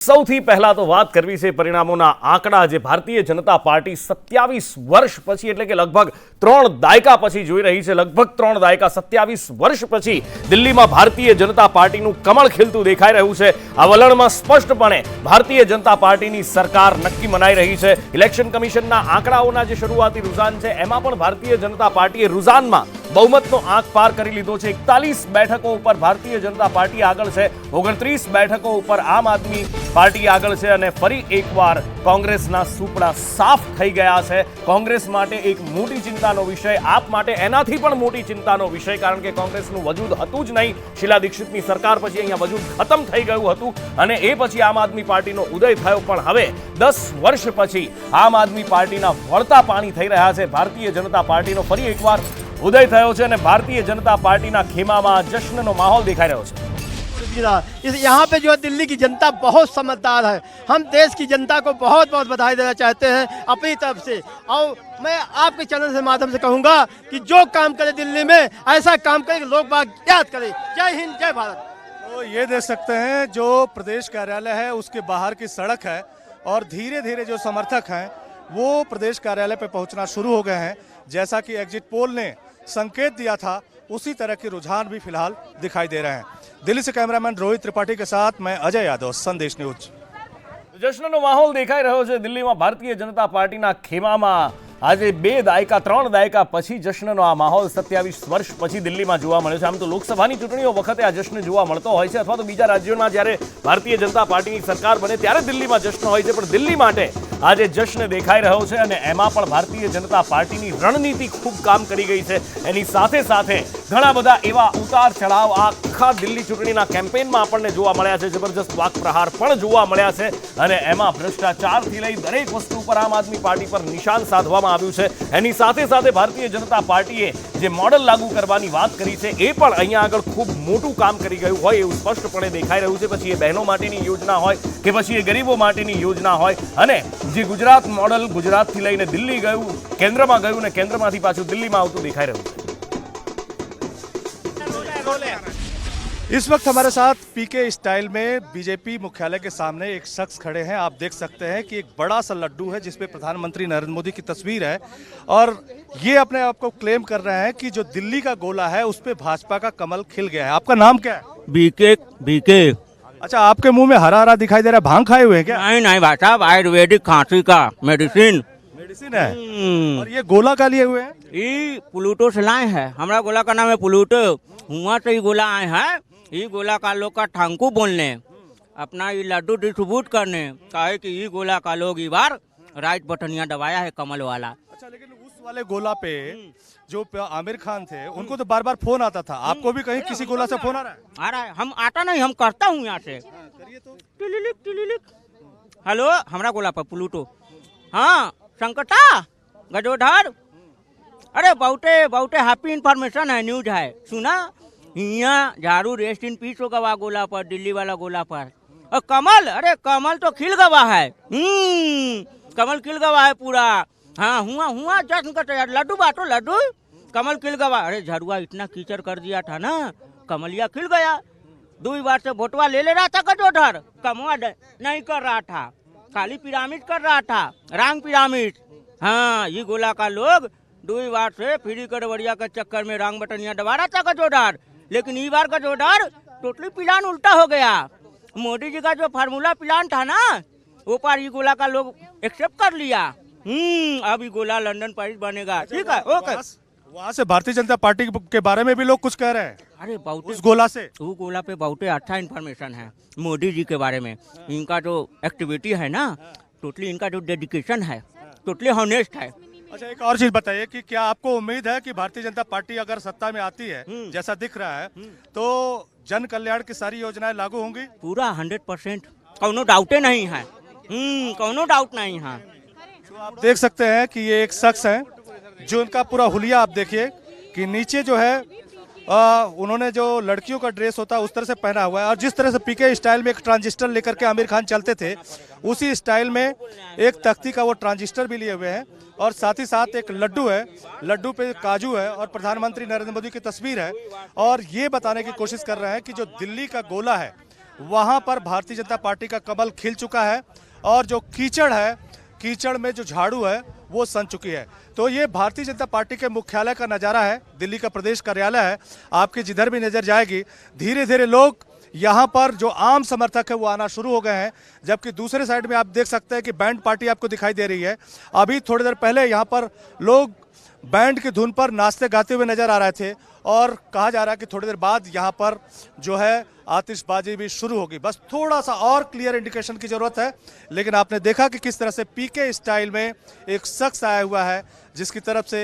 સૌથી પહેલા તો વાત કરવી છે પરિણામોના આંકડા જે ભારતીય જનતા પાર્ટી 27 વર્ષ પછી એટલે કે લગભગ 3 દાયકા પછી જોઈ રહી છે। લગભગ 3 દાયકા 27 વર્ષ પછી દિલ્હીમાં ભારતીય જનતા પાર્ટીનું કમળ ખીલતું દેખાઈ રહ્યું છે। આ વલણમાં સ્પષ્ટપણે ભારતીય જનતા પાર્ટીની સરકાર નક્કી મનાઈ રહી છે। ઇલેક્શન કમિશનના આંકડાઓના જે શરૂઆતી રુઝાન છે એમાં પણ ભારતીય જનતા પાર્ટીએ રુઝાનમાં बहुमतનો આંક પાર કરી લીધો છે। 41 બેઠકો ઉપર ભારતીય જનતા પાર્ટી આગળ છે, 29 બેઠકો ઉપર આમ આદમી પાર્ટી આગળ છે અને ફરી એકવાર કોંગ્રેસના સુપડા સાફ થઈ ગયા છે। કોંગ્રેસ માટે એક મોટી ચિંતાનો વિષય, આપ માટે એનાથી પણ મોટી ચિંતાનો વિષય, કારણ કે કોંગ્રેસનું વજૂદ હતું જ નહીં। શીલા દીક્ષિતની સરકાર પછી અહીંયા વજૂદ ખતમ થઈ ગયું હતું અને એ પછી આમ આદમી પાર્ટીનો ઉદય થયો, પણ હવે 10 વર્ષ પછી આમ આદમી પાર્ટીના વળતા પાણી થઈ રહ્યા છે। ભારતીય જનતા પાર્ટીનો ફરી એકવાર उदय થયો છે અને ભારતીય જનતા પાર્ટીના ખેમામાં જશ્નનો માહોલ દેખાઈ રહ્યો છે। यहाँ पे जो है दिल्ली की जनता बहुत समझदार है। हम देश की जनता को बहुत बहुत बधाई देना चाहते हैं अपनी तरफ से, और मैं आपके चैनल से माध्यम से कहूँगा कि जो काम करे दिल्ली में ऐसा काम करे कि लोग बाग याद करें। जय हिंद, जय भारत। तो ये देख सकते हैं जो प्रदेश कार्यालय है उसके बाहर की सड़क है और धीरे धीरे जो समर्थक हैं वो प्रदेश कार्यालय पे पहुंचना शुरू हो गए हैं। जैसा कि एग्जिट पोल ने संकेत दिया था उसी तरह के रुझान भी फिलहाल दिखाई दे रहे हैं। दिल्ली से कैमरामैन रोहित त्रिपाठी के साथ मैं अजय यादव, संदेश न्यूज। જશ્નનો માહોલ દેખાઈ રહ્યો છે દિલ્હીમાં ભારતીય જનતા પાર્ટીના ખેમામાં। આજે 2 દાયકા 3 દાયકા પછી જશ્નનો આ માહોલ 27 વર્ષ પછી દિલ્હીમાં જોવા મળ્યો છે। આમ તો લોકસભાની ચૂંટણીઓ વખતે આ જશ્ન જોવા મળતો હોય છે, અથવા તો બીજા રાજ્યોમાં જ્યારે ભારતીય જનતા પાર્ટીની સરકાર બને ત્યારે દિલ્હીમાં જશ્ન હોય છે, પણ દિલ્હી માટે આજે જશ્ન દેખાઈ રહ્યો છે અને એમાં પણ ભારતીય જનતા પાર્ટીની રણનીતિ ખૂબ કામ કરી ગઈ છે। એની સાથે સાથે ઘણા બધા એવા ઉતાર ચઢાવ આખા દિલ્હી ચૂંટણીના કેમ્પેનમાં આપણને જોવા મળ્યા છે। જબરજસ્ત વાકપ્રહાર પણ જોવા મળ્યા છે અને એમાં ભ્રષ્ટાચારથી લઈ દરેક વસ્તુ પર આમ આદમી પાર્ટી પર નિશાન સાધવામાં આવ્યું છે। એની સાથે સાથે ભારતીય જનતા પાર્ટીએ જે મોડલ લાગુ કરવાની વાત કરી છે એ પણ અહીંયા આગળ ખૂબ મોટું કામ કરી ગયું હોય એવું સ્પષ્ટપણે દેખાઈ રહ્યું છે। પછી એ બહેનો માટેની યોજના હોય કે પછી એ ગરીબો માટેની યોજના હોય, અને જે ગુજરાત મોડલ ગુજરાતથી લઈને દિલ્હી ગયું, કેન્દ્રમાં ગયું ને કેન્દ્રમાંથી પાછું દિલ્હીમાં આવતું દેખાઈ રહ્યું છે। इस वक्त हमारे साथ पीके स्टाइल में बीजेपी मुख्यालय के सामने एक शख्स खड़े हैं। आप देख सकते हैं कि एक बड़ा सा लड्डू है जिसपे प्रधानमंत्री नरेंद्र मोदी की तस्वीर है और ये अपने आप को क्लेम कर रहे हैं कि जो दिल्ली का गोला है उस पे भाजपा का कमल खिल गया है। आपका नाम क्या है? बीके। अच्छा, आपके मुंह में हरा हरा दिखाई दे रहा है, भांग खाए हुए हैं क्या? नहीं भाई साहब, आयुर्वेदिक खांसी का मेडिसिन है। और ये गोला का लिए हुए हैं? ये प्लूटो से लाए हैं। हमारा गोला का नाम है प्लूटो। हुआ तो ये गोला आए हैं, ये गोला का लोग का ठांकू बोलने, अपना ये लड्डू डिस्ट्रीब्यूट करने, कहे कि ये गोला का लोग इस बार राइट बटनिया दबाया है कमल वाला। अच्छा, लेकिन उस वाले गोला पे जो आमिर खान थे उनको तो बार बार फोन आता था, आपको भी कहीं किसी गोला से फोन आ रहा है? आ रहा है, हम आता नहीं, हम करता हूँ यहाँ से। करिए तो। टिलिलिक। हेलो, हमारा गोला पर प्लूटो। हाँ, संकटा गजोधर। अरे बहुते हैप्पी इंफॉर्मेशन है, न्यूज है, सुना? यहाँ झाड़ू रेस्ट इन पीस हो गवा गोला पर, दिल्ली वाला गोला पर। और कमल, अरे कमल तो खिल गवा है। कमल खिल गवा है पूरा। हाँ, हुआ जश्न का तैयार। लड्डू बांटो, लड्डू। कमल खिल गवा। अरे झड़ुआ इतना कीचड़ कर दिया था ना, कमलिया खिल गया। 2 बार से वोटवा ले रहा था गजोधर, कमवा नहीं कर रहा था, खाली पिरामिड कर रहा था, रंग पिरामिड। हाँ, ये गोला का लोग 2 बार से फ्री गड़बड़िया के चक्कर में रंग बटनिया दबा रहा था गजोधर, लेकिन इस बार गजोधर टोटली प्लान उल्टा हो गया। मोदी जी का जो फार्मूला प्लान था ना, वो पर ये गोला का लोग एक्सेप्ट कर लिया। अब ये गोला लंदन पेरिस बनेगा। ठीक है, ओके। वहाँ से भारतीय जनता पार्टी के बारे में भी लोग कुछ कह रहे हैं। अरे बहुत उस गोला से, वो गोला पे बहुत अच्छा इन्फॉर्मेशन है मोदी जी के बारे में। इनका जो एक्टिविटी है ना, टोटली इनका जो डेडिकेशन है, टोटली हॉनेस्ट है। अच्छा, एक और चीज बताइए कि क्या आपको उम्मीद है कि भारतीय जनता पार्टी अगर सत्ता में आती है जैसा दिख रहा है तो जन कल्याण की सारी योजनाएं लागू होंगी? पूरा 100%, कोनो डाउटे नहीं है। कोनो डाउट नहीं है। तो आप देख सकते हैं कि ये एक शख्स है जो उनका पूरा हुलिया आप देखिए कि नीचे जो है उन्होंने जो लड़कियों का ड्रेस होता है उस तरह से पहना हुआ है, और जिस तरह से पीके स्टाइल में एक ट्रांजिस्टर लेकर के आमिर खान चलते थे उसी स्टाइल में एक तख्ती का वो ट्रांजिस्टर भी लिए हुए हैं, और साथ ही साथ एक लड्डू है, लड्डू पे काजू है और प्रधानमंत्री नरेंद्र मोदी की तस्वीर है, और ये बताने की कोशिश कर रहे हैं कि जो दिल्ली का गोला है वहां पर भारतीय जनता पार्टी का कमल खिल चुका है और जो कीचड़ है, कीचड़ में जो झाड़ू है वो सन चुकी है। तो ये भारतीय जनता पार्टी के मुख्यालय का नज़ारा है, दिल्ली का प्रदेश कार्यालय है। आपकी जिधर भी नज़र जाएगी धीरे धीरे लोग यहाँ पर जो आम समर्थक है वो आना शुरू हो गए हैं, जबकि दूसरे साइड में आप देख सकते हैं कि बैंड पार्टी आपको दिखाई दे रही है। अभी थोड़ी देर पहले यहाँ पर लोग बैंड की धुन पर नाचते गाते हुए नजर आ रहे थे और कहा जा रहा है कि थोड़ी देर बाद यहाँ पर जो है आतिशबाजी भी शुरू होगी। बस थोड़ा सा और क्लियर इंडिकेशन की जरूरत है। लेकिन आपने देखा कि किस तरह से पीके स्टाइल में एक शख्स आया हुआ है जिसकी तरफ से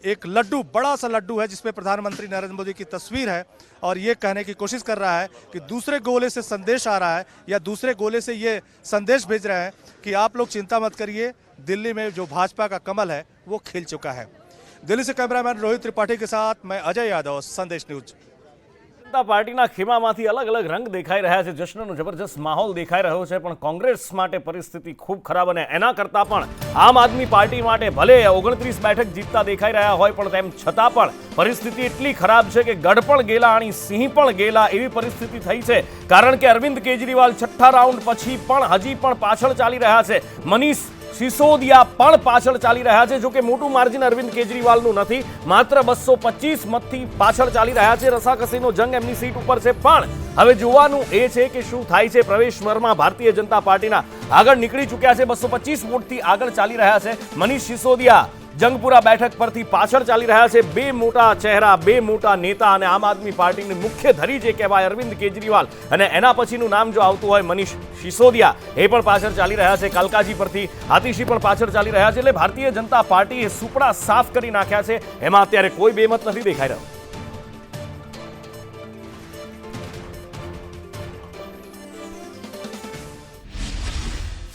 एक लड्डू, बड़ा सा लड्डू है जिसपे प्रधानमंत्री नरेंद्र मोदी की तस्वीर है और ये कहने की कोशिश कर रहा है कि दूसरे गोले से संदेश आ रहा है या दूसरे गोले से ये संदेश भेज रहे हैं कि आप लोग चिंता मत करिए, दिल्ली में जो भाजपा का कमल है वो खिल चुका है। दिल्ली से कैमरामैन रोहित त्रिपाठी के साथ मैं अजय यादव, संदेश न्यूज। જનતા પાર્ટીના ખેમામાંથી અલગ અલગ રંગ દેખાઈ રહ્યા છે, જશ્નનો જબરજસ્ત માહોલ દેખાઈ રહ્યો છે, પણ કોંગ્રેસ માટે પરિસ્થિતિ ખૂબ ખરાબ અને એના કરતાં પણ આમ આદમી પાર્ટી માટે ભલે 29 બેઠક જીતતા દેખાઈ રહ્યા હોય પણ તેમ છતાં પણ પરિસ્થિતિ એટલી ખરાબ છે કે ગઢ પણ ગેલા અને સિંહ પણ ગેલા એવી પરિસ્થિતિ થઈ છે, કારણ કે અરવિંદ કેજરીવાલ છઠ્ઠા રાઉન્ડ પછી પણ હજી પણ પાછળ ચાલી રહ્યા છે। મનીષ સિસોદિયા પણ પાછળ ચાલી રહ્યા છે, જો કે મોટું માર્જિન અરવિંદ કેજરીવાલનું નથી, માત્ર 225 મતથી પાછળ ચાલી રહ્યા છે। રસાકસીનો જંગ એમની સીટ ઉપર છે, પણ હવે જોવાનું એ છે કે શું થાય છે। પ્રવેશ વર્મા ભારતીય જનતા પાર્ટીના આગળ નીકળી ચૂક્યા છે, 225 વોટથી આગળ ચાલી રહ્યા છે। મનીષ સિસોદિયા જંગપુરા બેઠક પરથી પાછળ ચાલી રહ્યા છે। બે મોટા ચહેરા, બે મોટા નેતા અને આમ આદમી પાર્ટીની મુખ્ય ધરી જે કહેવાય અરવિંદ કેજરીવાલ અને એના પછીનું નામ જો આવતું હોય મનીષ સિસોદિયા, એ પણ પાછળ ચાલી રહ્યા છે। કાલકાજી પરથી આતિશી પણ પાછળ ચાલી રહ્યા છે, એટલે ભારતીય જનતા પાર્ટીએ સુપડા સાફ કરી નાખ્યા છે, એમાં અત્યારે કોઈ બેમત નથી દેખાઈ રહ્યો।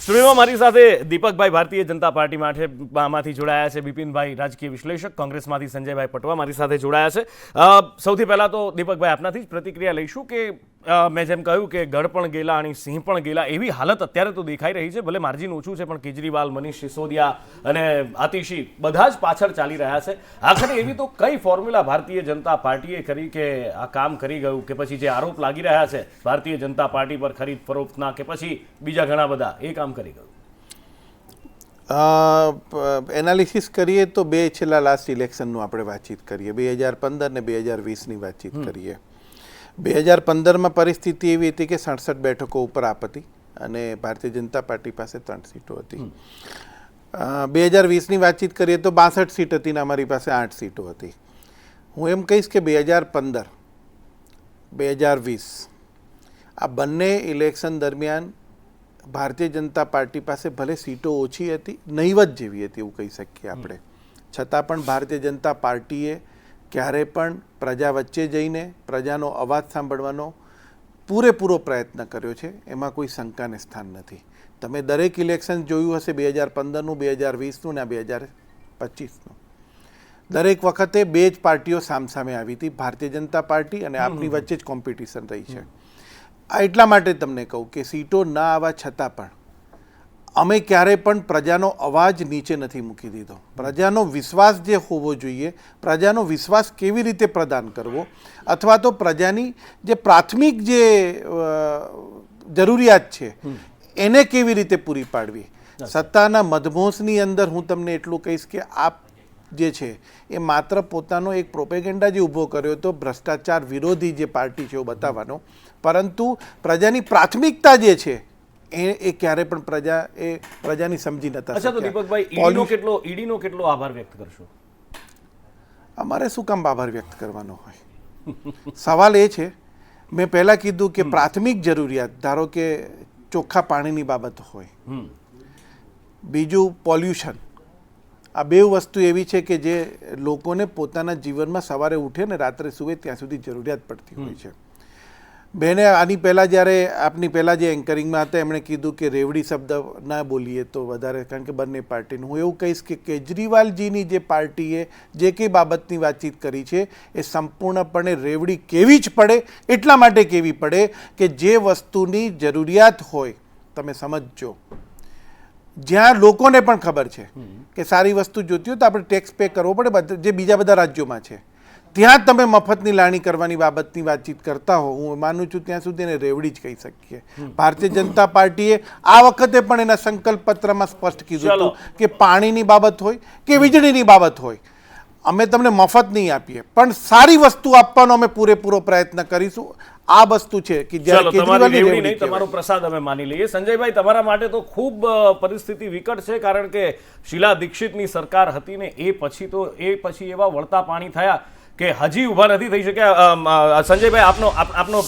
સ્ટુડિયોમાં મારી સાથે દીપકભાઈ ભારતીય જનતા પાર્ટીમાંથી જોડાયા છે, બિપિનભાઈ રાજકીય વિશ્લેષક, કોંગ્રેસમાંથી સંજયભાઈ પટવા મારી સાથે જોડાયા છે। સૌથી પહેલાં તો દીપકભાઈ આપનાથી જ પ્રતિક્રિયા લઈશું કે મેં જેમ કહ્યું કે ગઢ પણ ગેલા અને સિંહ પણ ગેલા એવી હાલત અત્યારે તો દેખાઈ રહી છે। ભલે માર્જિન ઓછું છે પણ કેજરીવાલ, મનીષ સિસોદિયા અને આતિશી બધા જ પાછળ ચાલી રહ્યા છે। આખરે એવી તો કઈ ફોર્મ્યુલા ભારતીય જનતા પાર્ટીએ કરી કે આ કામ કરી ગયું, કે પછી જે આરોપ લાગી રહ્યા છે ભારતીય જનતા પાર્ટી પર ખરીદ ફરોખ્તના કે પછી બીજા ઘણા બધા, એ કામ કરી ગયું? એનાલિસિસ કરીએ તો બે છેલ્લા લાસ્ટ ઇલેક્શનનું આપણે વાતચીત કરીએ, 2015 ને 2020ની વાતચીત કરીએ। 2015માં પરિસ્થિતિ એવી હતી કે 67 બેઠકો ઉપર આપ હતી અને ભારતીય જનતા પાર્ટી પાસે 3 સીટો હતી। 2020ની વાતચીત કરીએ તો 62 સીટ હતી ને અમારી પાસે 8 સીટો હતી। હું એમ કહીશ કે 2015, 2020 આ બંને ઇલેક્શન દરમિયાન ભારતીય જનતા પાર્ટી પાસે ભલે સીટો ઓછી હતી, નહીવત જેવી હતી એવું કહી શકીએ આપણે, છતાં પણ ભારતીય જનતા પાર્ટીએ ક્યારે પણ પ્રજા વચ્ચે જઈને પ્રજાનો અવાજ સાંભળવાનો પૂરેપૂરો પ્રયત્ન કર્યો છે, એમાં કોઈ શંકાને સ્થાન નથી। તમે દરેક ઇલેક્શન જોયું હશે, 2015નું, 2020નું ને 2025નું, દરેક વખતે બે જ પાર્ટીઓ સામસામે આવી હતી, ભારતીય જનતા પાર્ટી અને આપની વચ્ચે જ કોમ્પિટિશન રહી છે। આ એટલા માટે તમને કહું કે સીટો ના આવવા છતાં પણ અમે ક્યારે પણ પ્રજાનો અવાજ નીચે નથી મૂકી દીધો। પ્રજાનો વિશ્વાસ જે હોવો જોઈએ, પ્રજાનો વિશ્વાસ કેવી રીતે પ્રદાન કરવો, અથવા તો પ્રજાની જે પ્રાથમિક જે જરૂરિયાત છે એને કેવી રીતે પૂરી પાડવી, સત્તાના મધમોસની અંદર હું તમને એટલું કહીશ કે આપ જે છે એ માત્ર પોતાનો એક પ્રોપેગેન્ડા જે ઊભો કર્યો હતો ભ્રષ્ટાચાર વિરોધી જે પાર્ટી છે એવું બતાવવાનો, પરંતુ પ્રજાની પ્રાથમિકતા જે છે એ ક્યારે પણ પ્રજાની સમજી નતા। અચ્છા, તો દીપકભાઈ ઈડીનો કેટલો આભાર વ્યક્ત કરશો? અમારે શું કામ આભાર વ્યક્ત કરવાનો હોય? સવાલ એ છે, મેં પહેલા કીધું કે પ્રાથમિક જરૂરિયાત, ધારો કે ચોખ્ખા પાણીની બાબત હોય, બીજું પોલ્યુશન, આ બે વસ્તુ એવી છે કે જે લોકોને પોતાના જીવનમાં સવારે ઉઠે ને રાત્રે સૂવે ત્યાં સુધી જરૂરિયાત પડતી હોય છે। બેને આની પહેલાં જ્યારે આપની પહેલાં જે એન્કરિંગમાં હતા એમણે કીધું કે રેવડી શબ્દ ના બોલીએ તો વધારે, કારણ કે બંને પાર્ટીનું, હું એવું કહીશ કે કેજરીવાલજીની જે પાર્ટીએ જે કંઈ બાબતની વાતચીત કરી છે એ સંપૂર્ણપણે રેવડી કેવી જ પડે, એટલા માટે કેવી પડે કે જે વસ્તુની જરૂરિયાત હોય, તમે સમજજો, જ્યાં લોકોને પણ ખબર છે કે સારી વસ્તુ જોતી હોય તો આપણે ટેક્સ પે કરવો પડે, જે બીજા બધા રાજ્યોમાં છે, ત્યાં તમે મફતની લાણી કરવાની બાબતની વાતચીત કરતા હો, હું માનું છું ત્યાં સુધી એને રેવડી જ કહી શકીએ. ભારતીય જનતા પાર્ટીએ આ વખતે પણ એના સંકલ્પ પત્રમાં સ્પષ્ટ કીધું હતું કે પાણીની બાબત હોય કે વીજળીની બાબત હોય, અમે તમને મફત નહીં આપીએ, પણ સારી વસ્તુ આપવાનો અમે પૂરેપૂરો પ્રયત્ન કરીશું. આ વસ્તુ છે કે જ્યારે ચાલો, તમારી કેજરીવાલની રેવડી રેવડી નહીં, તમારો પ્રસાદ અમે માની લઈએ. સંજયભાઈ, તમારા માટે તો ખૂબ પરિસ્થિતિ વિકટ છે, કારણ કે શીલા દીક્ષિતની સરકાર હતી ને એ પછી એવા વળતા પાણી થયા કે હજી ઊભા નથી થઈ શક્યા. સંજયભાઈ, આપનો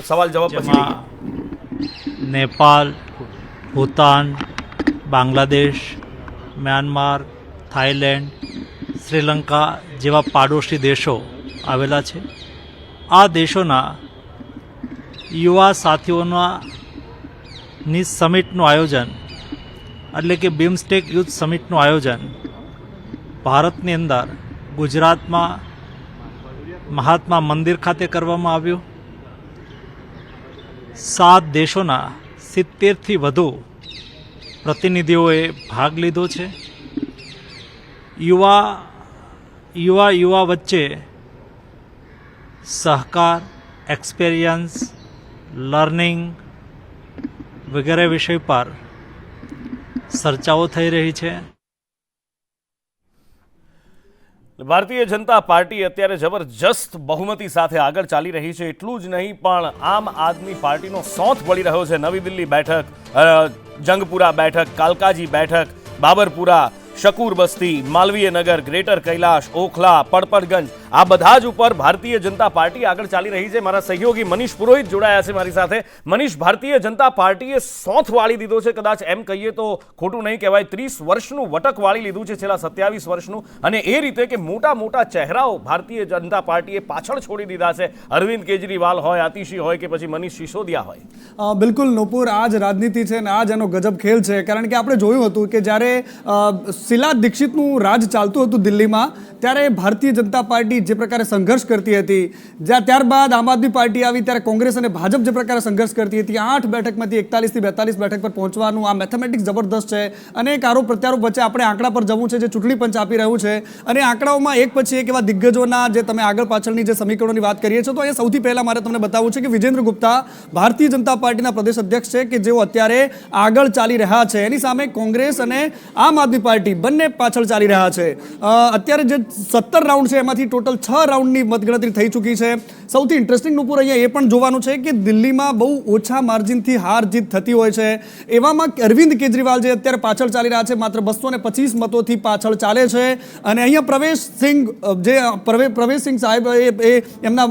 સવાલ જવાબ પછી લઈએ. જેમાં નેપાળ, ભૂતાન, બાંગ્લાદેશ, મ્યાનમાર, થાઈલેન્ડ, શ્રીલંકા જેવા પાડોશી દેશો આવેલા છે. આ દેશોના યુવા સાથીઓના સમિટનું આયોજન એટલે કે બિમસ્ટેક યુથ સમિટનું આયોજન ભારતની અંદર ગુજરાતમાં મહાત્મા મંદિર ખાતે કરવામાં આવ્યું. 7 દેશોના 70થી વધુ પ્રતિનિધિઓએ ભાગ લીધો છે. યુવા વચ્ચે સહકાર, એક્સપિરિયન્સ, લર્નિંગ વગેરે વિષય પર ચર્ચાઓ થઈ રહી છે. ભારતીય જનતા પાર્ટી અત્યારે જબરજસ્ત બહુમતી સાથે આગળ ચાલી રહી છે. એટલું જ નહીં, પણ આમ આદમી પાર્ટીનો સોંથ વળી રહ્યો છે. નવી દિલ્હી બેઠક, જંગપુરા બેઠક, કાલકાજી બેઠક, બાબરપુરા, શકુર બસ્તી, માલવીય નગર, ગ્રેટર કૈલાશ, ઓખલા, પડપડગંજ, આ બધા જ ઉપર ભારતીય જનતા પાર્ટી આગળ ચાલી રહી છે. મારા સહયોગી મનીષ પુરોહિત જોડાયા છે મારી સાથે. મનીષ, ભારતીય જનતા પાર્ટીએ સોંથ વાળી દીધો છે, કદાચ એમ કહીએ તો ખોટું નહીં કહેવાય. 30 વર્ષનું વટક વાળી લીધું છે, છેલ્લા 27 વર્ષનું, અને એ રીતે કે મોટા મોટા ચહેરાઓ ભારતીય જનતા પાર્ટીએ પાછળ છોડી દીધા છે. અરવિંદ કેજરીવાલ હોય, આતિશી હોય કે પછી મનીષ સિસોદિયા હોય. બિલકુલ નૂપુર, આ જ રાજનીતિ છે અને આ જ એનો ગજબ ખેલ છે. કારણ કે આપણે જોયું હતું કે જ્યારે શીલા દીક્ષિતનું રાજ ચાલતું હતું દિલ્હીમાં, ત્યારે ભારતીય જનતા પાર્ટી જે પ્રકારે સંઘર્ષ કરતી હતી, ત્યારબાદ આમ આદમી પાર્ટી આવી ત્યારે કોંગ્રેસ અને ભાજપ જે પ્રકારે સંઘર્ષ કરતી હતી, 8 બેઠકમાંથી 41 થી 42 બેઠક પર પહોંચવાનું આ મેથેમેટિક્સ જબરદસ્ત છે. અને એક આરોપ પ્રત્યારોપ વચ્ચે આપણે આંકડા પર જવું છે જે ચૂંટણી પંચ આપી રહ્યું છે, અને આંકડાઓમાં એક પછી એક એવા દિગ્ગજોના જે તમે આગળ પાછળની જે સમીકરણોની વાત કરીએ છો, તો અહીંયા સૌથી પહેલા મારે તમને બતાવવું છે કે વિજેન્દ્ર ગુપ્તા ભારતીય જનતા પાર્ટીના પ્રદેશ અધ્યક્ષ છે, કે જેઓ અત્યારે આગળ ચાલી રહ્યા છે. એની સામે કોંગ્રેસ અને આમ આદમી પાર્ટી બંને પાછળ ચાલી રહ્યા છે. અત્યારે જે 17 રાઉન્ડ છે એમાંથી ટોટલ 6 રાઉન્ડની મતગણતરી થઈ ચૂકી છે. સૌથી ઇન્ટરેસ્ટિંગ નુપુર અહીંયા એ પણ જોવાનું છે કે દિલ્હીમાં બહુ ઓછા માર્જિનથી હાર જીત થતી હોય છે. એવામાં અરવિંદ કેજરીવાલ જે અત્યારે પાછળ ચાલી રહ્યા છે, માત્ર 225 મતોથી પાછળ ચાલે છે. અને અહીંયા પ્રવેશસિંહ સાહેબ એ એમના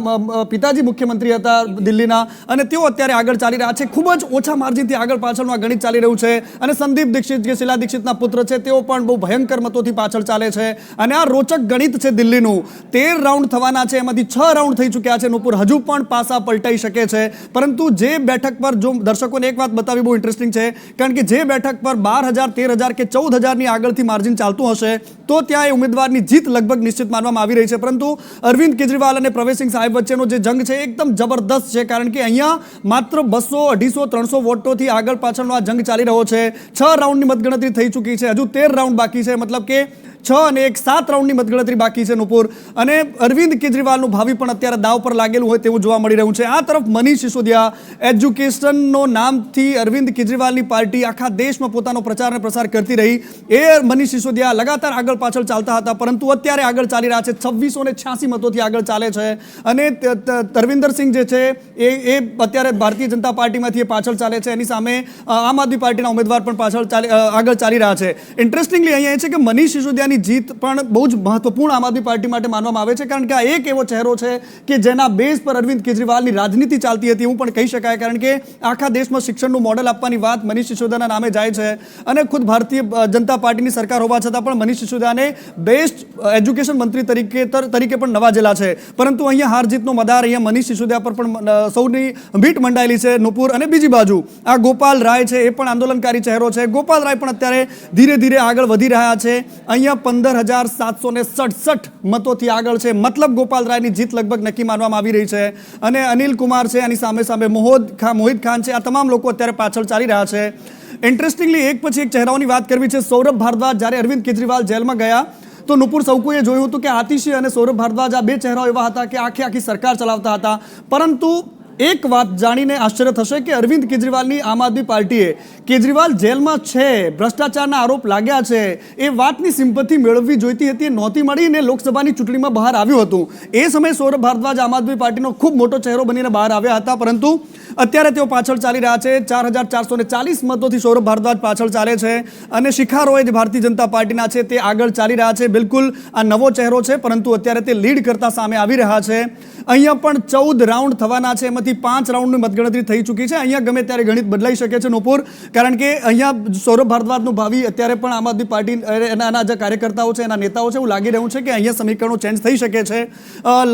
પિતાજી મુખ્યમંત્રી હતા દિલ્હીના, અને તેઓ અત્યારે આગળ ચાલી રહ્યા છે. ખૂબ જ ઓછા માર્જિનથી આગળ પાછળનું આ ગણિત ચાલી રહ્યું છે. અને સંદીપ દીક્ષિત જે શીલા દીક્ષિતના પુત્ર છે, તેઓ પણ બહુ ભયંકર મતોથી પાછળ ચાલે છે. અને આ રોચક ગણિત છે દિલ્હીનું. 13 રાઉન્ડ થવાના છે, એમાંથી 6 રાઉન્ડ થઈ ચૂક્યા છે. નુપુર, હજુ પણ પાસા પલટાઈ શકે છે. પરંતુ જે બેઠક પર, જો દર્શકોને એક વાત બતાવી બહુ ઇન્ટરેસ્ટિંગ છે, કારણ કે જે બેઠક પર 12,000, 13,000 કે 14,000 ની આગળથી માર્જિન ચાલતું હશે, તો ત્યાં એ ઉમેદવારની જીત લગભગ નિશ્ચિત માનવામાં આવી રહી છે. પરંતુ અરવિંદ કેજરીવાલ અને પ્રવેશસિંહ સાહેબ વચ્ચેનો જે જંગ છે એકદમ જબરદસ્ત છે, કારણ કે અહીંયા માત્ર 200, 250, 300 વોટોથી આગળ પાછળનો આ જંગ ચાલી રહ્યો છે. 6 રાઉન્ડની મતગણતરી થઈ ચૂકી છે, હજુ 13 રાઉન્ડ બાકી છે. મતલબ કે 6 અને 1 7 રાઉન્ડની મતગણતરી બાકી છે નુપુર. અને અરવિંદ કેજરીવાલનું ભાવિ પણ અત્યારે દાવ પર લાગેલું હોય તેવું જોવા મળી રહ્યું છે. આ તરફ મનીષ સિસોદિયા, એજ્યુકેશનનો નામથી અરવિંદ કેજરીવાલની પાર્ટી આખા દેશમાં પોતાનો પ્રચાર અને પ્રસાર કરતી રહી. એ મનીષ સિસોદિયા લગાતાર આગળ પાછળ ચાલતા હતા, પરંતુ અત્યારે આગળ ચાલી રહ્યા છે. 2686 મતોથી આગળ ચાલે છે. અને તરવિંદરસિંહ જે છે એ અત્યારે ભારતીય જનતા પાર્ટીમાંથી એ પાછળ ચાલે છે. એની સામે આમ આદમી પાર્ટીના ઉમેદવાર પણ આગળ ચાલી રહ્યા છે. ઇન્ટરેસ્ટિંગલી અહીંયા એ છે કે મનીષ સિસોદિયાની જીત પણ બહુ જ મહત્વપૂર્ણ આમ આદમી પાર્ટી માટે માનવામાં આવે છે, કારણ કે આ એક એવો ચહેરો છે કે જેના બેઝ પર અરવિંદ કેજરીવાલની રાજનીતિ ચાલતી હતી, એવું પણ કહી શકાય. કારણ કે આખા દેશમાં શિક્ષણનું મોડેલ આપવાની વાત મનીષ સિસોદિયાના નામે જાય છે. અને ખુદ ભારતીય જનતા પાર્ટીની સરકાર હોવા છતાં પણ મનીષ સિસોદિયાને બેસ્ટ એજ્યુકેશન મંત્રી તરીકે પણ નવાજેલા છે. પરંતુ અહીંયા હાર જીતનો મદાર અહીંયા મનીષ સિસોદિયા પર પણ સૌની ભીટ મંડાયેલી છે નુપુર. અને બીજી બાજુ આ ગોપાલ રાય છે, એ પણ આંદોલનકારી ચહેરો છે. ગોપાલ રાય પણ અત્યારે ધીરે ધીરે આગળ વધી રહ્યા છે. અહીંયા 15,767 મતોથી આગળ છે. મતલબ ગોપાલ રાયની જીત લગભગ નક્કી માનવામાં આવી રહી છે. અને અનિલ કુમાર છે, આની સામે મોહિત ખાન છે. આ તમામ લોકો અત્યારે પાછળ ચાલી રહ્યા છે. ઇન્ટરેસ્ટિંગલી એક પછી એક ચહેરાઓની વાત કરવી છે. સૌરભ ભારદ્વાજ, જ્યારે અરવિંદ કેજરીવાલ જેલમાં ગયા તો નુપુર સૌ કોઈએ જોયું હતું કે આતિશી અને સૌરભ ભારદ્વાજ આ બે ચહેરાઓ એવા હતા કે આખી સરકાર ચલાવતા હતા. પરંતુ એક વાત જાણીને આશ્ચર્ય થશે કે અરવિંદ કેજરીવાલની આમ આદમી પાર્ટીએ કેજરીવાલ જેલમાં છે, ભ્રષ્ટાચારના આરોપ લાગ્યા છે, એ વાતની સિમ્પથી મેળવવી જોઈતી હતી, નહોતી મળી ને લોકસભાની ચૂંટણીમાં બહાર આવ્યું હતું. એ સમયે સૌરભ ભારદ્વાજ આમ આદમી પાર્ટીનો ખૂબ મોટો ચહેરો બનીને બહાર આવ્યા હતા. પરંતુ અત્યારે તેઓ પાછળ ચાલી રહ્યા છે. 4440 મતોથી સૌરભ ભારદ્વાજ પાછળ ચાલે છે અને શિખા રોય જે ભારતીય જનતા પાર્ટીના છે તે આગળ ચાલી રહ્યા છે. બિલકુલ આ નવો ચહેરો છે, પરંતુ અત્યારે તે લીડ કરતા સામે આવી રહ્યા છે. અહીંયા પણ 14 રાઉન્ડ થવાના છે, એમાંથી 5 રાઉન્ડની મતગણતરી થઈ ચૂકી છે. અહીંયા ગમે ત્યારે ગણિત બદલાઈ શકે છે નુપુર, કારણ કે અહીંયા સૌરભ ભારદ્વાજનું ભાવિ અત્યારે પણ આમ આદમી પાર્ટી એના જે કાર્યકર્તાઓ છે, એના નેતાઓ છે, એવું લાગી રહ્યું છે કે અહીંયા સમીકરણો ચેન્જ થઈ શકે છે.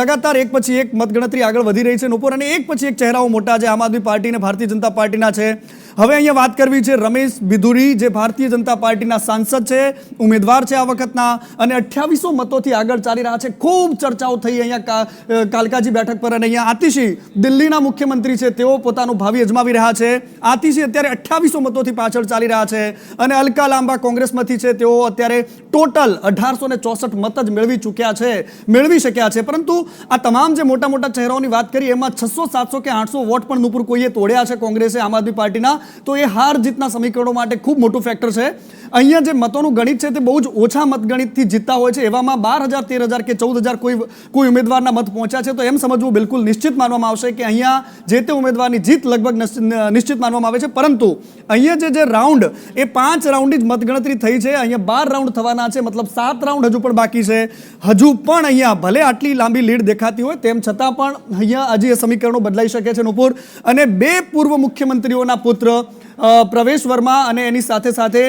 લગાતાર એક પછી એક મતગણતરી આગળ વધી રહી છે નુપુર, અને એક પછી એક ચહેરાઓ મોટા છે આમ આદમી પાર્ટી અને ભારતીય જનતા પાર્ટીના છે. હવે અહીંયા વાત કરવી છે રમેશ બિધુરી, જે ભારતીય જનતા પાર્ટીના સાંસદ છે, ઉમેદવાર છે આ વખતના, અને 2800 મતોથી આગળ ચાલી રહ્યા છે. ખૂબ ચર્ચાઓ થઈ અહીંયા કાલકાજી બેઠક પર, અને અહીંયા આતિશી દિલ્હીના મુખ્યમંત્રી છે, તેઓ પોતાનું ભાવિ અજમાવી રહ્યા છે. આતિશી અત્યારે 2800 મતોથી પાછળ ચાલી રહ્યા છે, અને અલકા લાંબા કોંગ્રેસમાંથી છે, તેઓ અત્યારે ટોટલ 1864 મત જ મેળવી શક્યા છે. પરંતુ આ તમામ જે મોટા મોટા ચહેરાઓની વાત કરી, એમાં 600 700 કે 800 વોટ પણ નુપુર કોઈએ તોડ્યા છે કોંગ્રેસે, આમ આદમી પાર્ટીના. તો એ હાર જીતના સમીકરણો માટે ખૂબ મોટું ફેક્ટર છે. અહીંયા જે મતોનું ગણિત છે તે બહુ જ ઓછા મતગણિતથી જીતતા હોય છે. એવામાં 12000 13000 કે 14000 કોઈ ઉમેદવારના મત પહોંચ્યા છે, તો એમ સમજવું બિલકુલ નિશ્ચિત માનવામાં આવશે કે અહીંયા જે તે ઉમેદવારની જીત લગભગ નિશ્ચિત માનવામાં આવે છે. પરંતુ અહીંયા જે રાઉન્ડ, એ 5 રાઉન્ડની જ મતગણતરી થઈ છે. અહીંયા 12 રાઉન્ડ થવાના છે, મતલબ 7 રાઉન્ડ હજુ પણ બાકી છે. હજુ પણ અહીંયા ભલે આટલી લાંબી લીડ દેખાતી હોય, તેમ છતાં પણ અહીંયા હજી એ સમીકરણો બદલાઈ શકે છે નુપુર. અને 2 પૂર્વ મુખ્યમંત્રીઓના પુત્ર પ્રવેશ વર્મા અને એની સાથે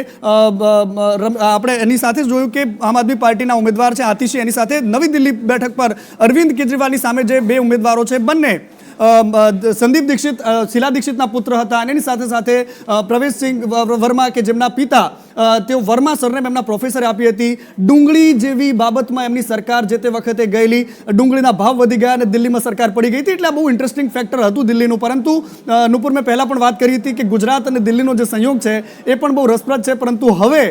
આપણે એની સાથે જોયું કે આમ આદમી પાર્ટીના ઉમેદવાર છે આતિશી, એની સાથે નવી દિલ્હી બેઠક પર અરવિંદ કેજરીવાલની સામે જે 2 ઉમેદવારો છે, બંને સંદીપ દીક્ષિત શીલા દીક્ષિતના પુત્ર હતા, અને એની સાથે પ્રવેશસિંહ વર્મા કે જેમના પિતા તેઓ વર્મા સરનેમ એમના પ્રોફેસરે આપી હતી. ડુંગળી જેવી બાબતમાં એમની સરકાર જે તે વખતે ગયેલી, ડુંગળીના ભાવ વધી ગયા અને દિલ્હીમાં સરકાર પડી ગઈ હતી. એટલે આ બહુ ઇન્ટરેસ્ટિંગ ફેક્ટર હતું દિલ્હીનું. પરંતુ નુપુર મેં પહેલાં પણ વાત કરી હતી કે ગુજરાત અને દિલ્હીનો જે સંયોગ છે એ પણ બહુ રસપ્રદ છે. પરંતુ હવે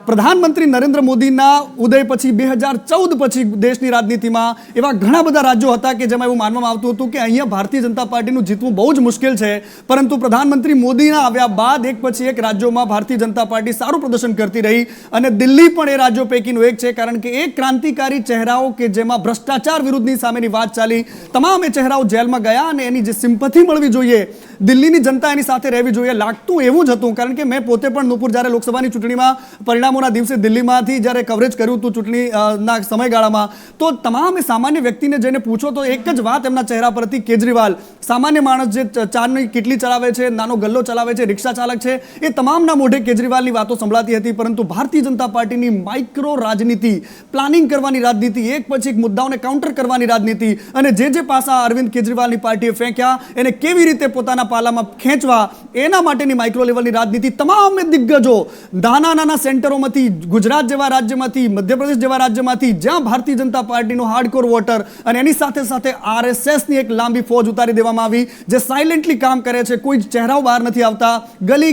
પ્રધાનમંત્રી નરેન્દ્ર મોદીના ઉદય પછી 2014 પછી દેશની રાજનીતિમાં એવા ઘણા બધા રાજ્યો હતા કે જેમાં એવું માનવામાં આવતું હતું કે અહીંયા ભારતીય જનતા પાર્ટીનું જીતવું બહુ જ મુશ્કેલ છે. પરંતુ પ્રધાનમંત્રી મોદીના આવ્યા બાદ એક પછી એક રાજ્યોમાં ભારતીય જનતા પાર્ટી સારું પ્રદર્શન કરતી રહી, અને દિલ્હી પણ એ રાજ્યો પૈકીનું એક છે. કારણ કે એક ક્રાંતિકારી ચહેરાઓ કે જેમાં ભ્રષ્ટાચાર વિરુદ્ધની સામેની વાત ચાલી, તમામ એ ચહેરાઓ જેલમાં ગયા, અને એની જે સિમ્પથી મળવી જોઈએ, દિલ્હીની જનતા એની સાથે રહેવી જોઈએ, લાગતું એવું જ હતું. કારણ કે મેં પોતે પણ નુપુર જ્યારે લોકસભાની ચૂંટણીમાં પરિણામોના દિવસે દિલ્હીમાંથી જ્યારે કવરેજ કર્યું હતું ચૂંટણીના સમયગાળામાં, તો તમામ સામાન્ય વ્યક્તિને જઈને પૂછો તો એક જ વાત એમના ચહેરા પર હતી, કેજરીવાલ સામાન્ય માણસ જે ચાની કિટલી ચલાવે છે, નાનો ગલ્લો ચલાવે છે, રિક્ષા ચાલક છે, એ તમામના મોઢે કેજરીવાલની વાતો સંભળાતી હતી. પરંતુ ભારતીય જનતા પાર્ટીની માઇક્રો રાજનીતિ, પ્લાનિંગ કરવાની રાજનીતિ, એક પછી એક મુદ્દાઓને કાઉન્ટર કરવાની રાજનીતિ, અને જે પાસા અરવિંદ કેજરીવાલની પાર્ટીએ ફેંક્યા એને કેવી રીતે પોતાના પાલામાં ખેંચવા, એના માટેની માઇક્રો લેવલની રાજનીતિ તમામ દિગ્ગજો નાના સેન્ટરોમાંથી, ગુજરાત જેવા રાજ્યમાંથી, મધ્યપ્રદેશ જેવા રાજ્યમાંથી, જ્યાં ભારતીય જનતા પાર્ટીનો હાર્ડકોર વોટર અને એની સાથે RSSની એક લાંબી ફોજ ઉતારી દેવામાં આવી, જે સાયલેન્ટલી કામ કરે છે. કોઈ ચહેરાઓ બહાર નથી આવતા,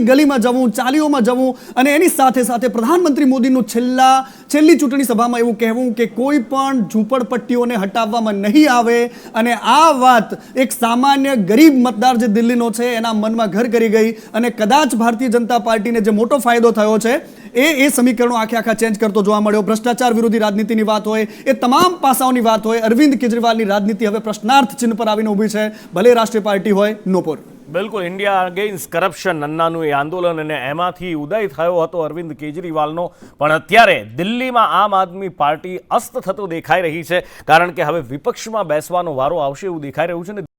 ગલીમાં જવું, ચાલીઓમાં જવું, અને એની સાથે પ્રધાનમંત્રી મોદીનું છેલ્લી ચૂંટણી સભામાં એવું કહેવું કે કોઈ પણ ઝૂંપડપટ્ટીઓને હટાવવામાં નહીં આવે. અને આ વાત એક સામાન્ય ગરીબ મતદાર જે દિલ્હીનો છે એના મનમાં ઘર કરી ગઈ, અને કદાચ ભારતીય જનતા પાર્ટીને જે મોટો ફાયદો થયો છે એ સમીકરણો આખા ચેન્જ કરતો જોવા મળ્યો. ભ્રષ્ટાચાર વિરોધી રાજનીતિની વાત હોય, એ તમામ પાસાઓની વાત હોય, અરવિંદ કેજરીવાલની રાજનીતિ હવે પ્રશ્નાર્થ ચિહ્ન પર આવીને ઊભી છે, ભલે રાષ્ટ્રીય પાર્ટી હોય નુપુર. બિલકુલ, ઇન્ડિયા અગેન્સ્ટ કરપ્શન નન્નાનું એ આંદોલન, અને એમાંથી ઉદય થયો હતો અરવિંદ કેજરીવાલનો. પણ અત્યારે દિલ્હીમાં આમ આદમી પાર્ટી અસ્ત થતો દેખાઈ રહી છે, કારણ કે હવે વિપક્ષમાં બેસવાનો વારો આવશે એવું દેખાઈ રહ્યું છે.